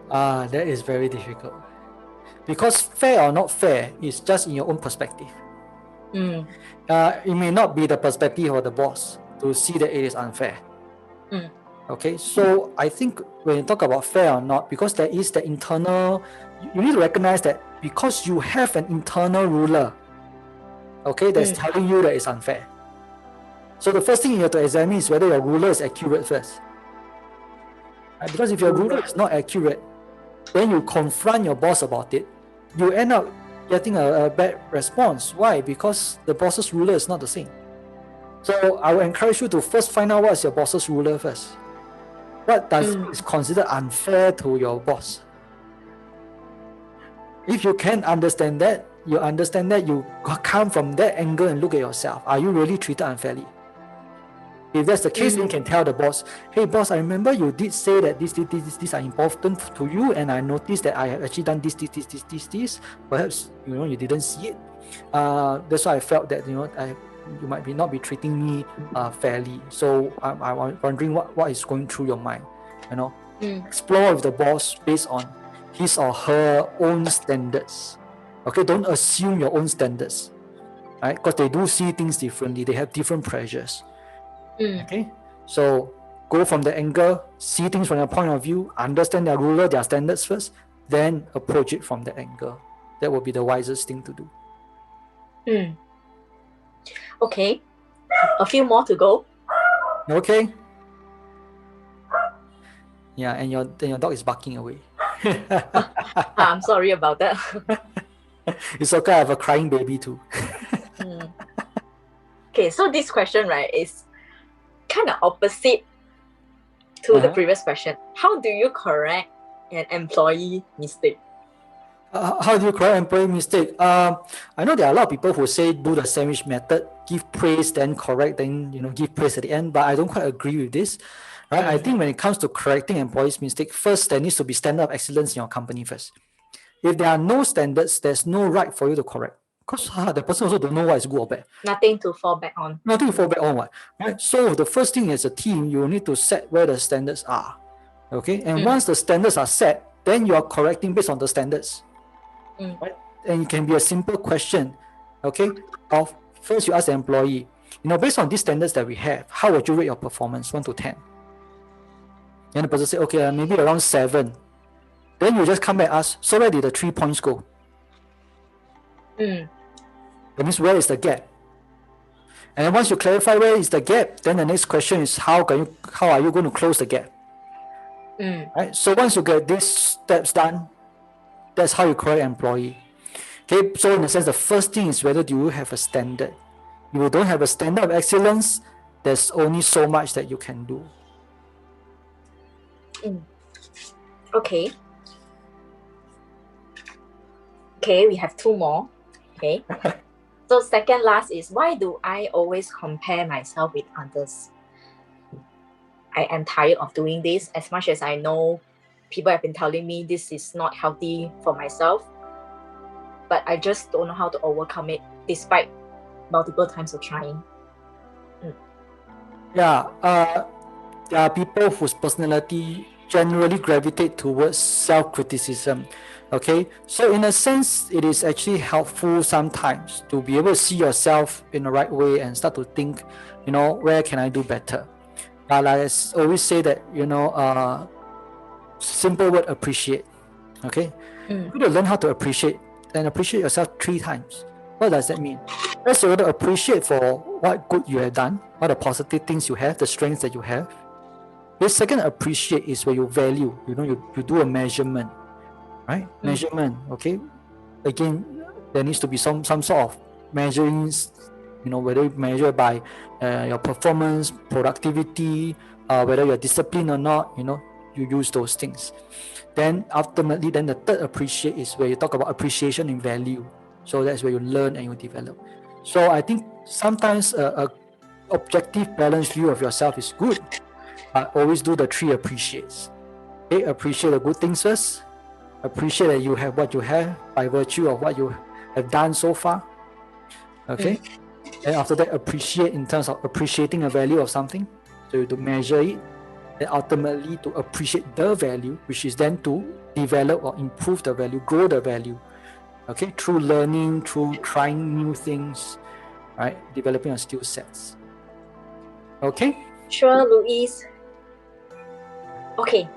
That is very difficult, because fair or not fair is just in your own perspective. It may not be the perspective of the boss to see that it is unfair. Okay, so I think when you talk about fair or not, because there is the internal, you need to recognize that because you have an internal ruler, okay, that's telling you that it's unfair. So the first thing you have to examine is whether your ruler is accurate first. Right? Because if your ruler is not accurate, then you confront your boss about it, you end up getting a bad response. Why? Because the boss's ruler is not the same. So I will encourage you to first find out what's your boss's ruler first. What is considered unfair to your boss? If you can understand that, you come from that angle and look at yourself. Are you really treated unfairly? If that's the case, then you can tell the boss, hey boss, I remember you did say that these are important to you, and I noticed that I have actually done this. Perhaps you didn't see it. That's why I felt that you might not be treating me fairly. So I'm wondering what is going through your mind. Explore with the boss based on his or her own standards. Okay, don't assume your own standards, right? Because they do see things differently. They have different pressures. Okay, so go from the angle, see things from their point of view, understand their ruler, their standards first, then approach it from the angle. That will be the wisest thing to do. Okay, a few more to go. Okay. Yeah, and your dog is barking away. I'm sorry about that. It's okay, I have a crying baby too. Okay, so this question, right, is kind of opposite to the previous question. How do you correct an employee mistake? How do you correct employee mistake? I know there are a lot of people who say do the sandwich method, give praise, then correct, then give praise at the end. But I don't quite agree with this. Right? I think when it comes to correcting employees' mistake, first there needs to be standard of excellence in your company first. If there are no standards, there's no right for you to correct. Because the person also don't know what is good or bad. Nothing to fall back on. Nothing to fall back on, what? Right? So the first thing as a team, you need to set where the standards are. Okay, and once the standards are set, then you are correcting based on the standards. Right? And it can be a simple question. Okay, of first you ask the employee, based on these standards that we have, how would you rate your performance 1 to 10? And the person say, okay, maybe around 7. Then you just come back and ask, so where did the 3 points go? That means where is the gap? And then once you clarify where is the gap, then the next question is how are you going to close the gap? Right? So once you get these steps done, that's how you correct employee. Okay, so in a sense, the first thing is whether do you have a standard. If you don't have a standard of excellence, there's only so much that you can do. Okay. Okay, we have 2 more. Okay. So second last is, why do I always compare myself with others? I am tired of doing this. As much as I know people have been telling me this is not healthy for myself, but I just don't know how to overcome it despite multiple times of trying. Yeah, there are people whose personality generally gravitate towards self-criticism. Okay, so in a sense, it is actually helpful sometimes to be able to see yourself in the right way and start to think, where can I do better? But I always say that, simple word, appreciate. Okay, you need to learn how to appreciate and appreciate yourself 3 times. What does that mean? First, you want to appreciate for what good you have done, what the positive things you have, the strengths that you have. The second, appreciate is where you value. You do a measurement, right? Measurement. Okay. Again, there needs to be some sort of measurings. Whether you measure by your performance, productivity, whether you're disciplined or not. You use those things. Then ultimately, then the third appreciate is where you talk about appreciation in value. So that's where you learn and you develop. So I think sometimes a objective, balanced view of yourself is good. But always do the 3 appreciates. Okay, appreciate the good things first. Appreciate that you have what you have by virtue of what you have done so far. Okay, and after that, appreciate in terms of appreciating the value of something. So you to measure it, and ultimately to appreciate the value, which is then to develop or improve the value, grow the value. Okay, through learning, through trying new things, right? Developing your skill sets. Okay? Sure, Louise. Okay.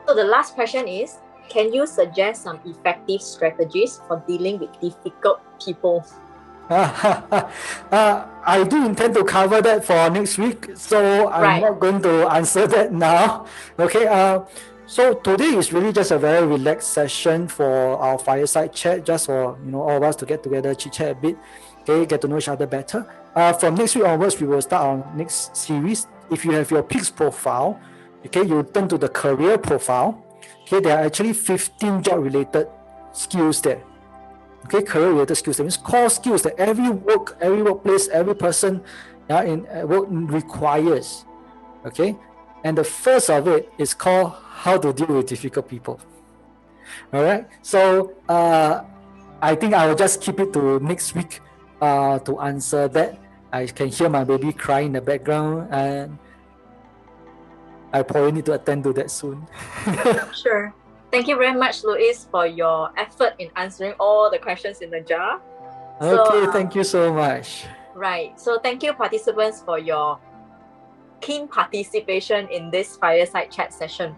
So the last question is, can you suggest some effective strategies for dealing with difficult people? I do intend to cover that for next week, so I'm not going to answer that now. Okay, so today is really just a very relaxed session for our fireside chat, just for all of us to get together, chit chat a bit, okay, get to know each other better. From next week onwards, we will start our next series. If you have your PICS profile, okay, you turn to the career profile. Okay, there are actually 15 job-related skills there. Okay, career-related skills. That means core skills that every workplace, every person in work requires. Okay, and the first of it is called how to deal with difficult people. All right, so I think I will just keep it to next week to answer that. I can hear my baby crying in the background, and I probably need to attend to that soon. Sure. Thank you very much, Louise, for your effort in answering all the questions in the jar. Okay, thank you so much. Right. So thank you, participants, for your keen participation in this fireside chat session.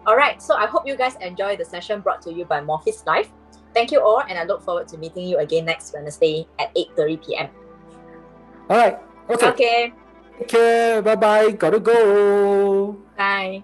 All right. So I hope you guys enjoy the session brought to you by Morphos Life. Thank you all, and I look forward to meeting you again next Wednesday at 8:30 p.m. All right. Okay. Okay. Take care. Bye-bye. Gotta go. Bye.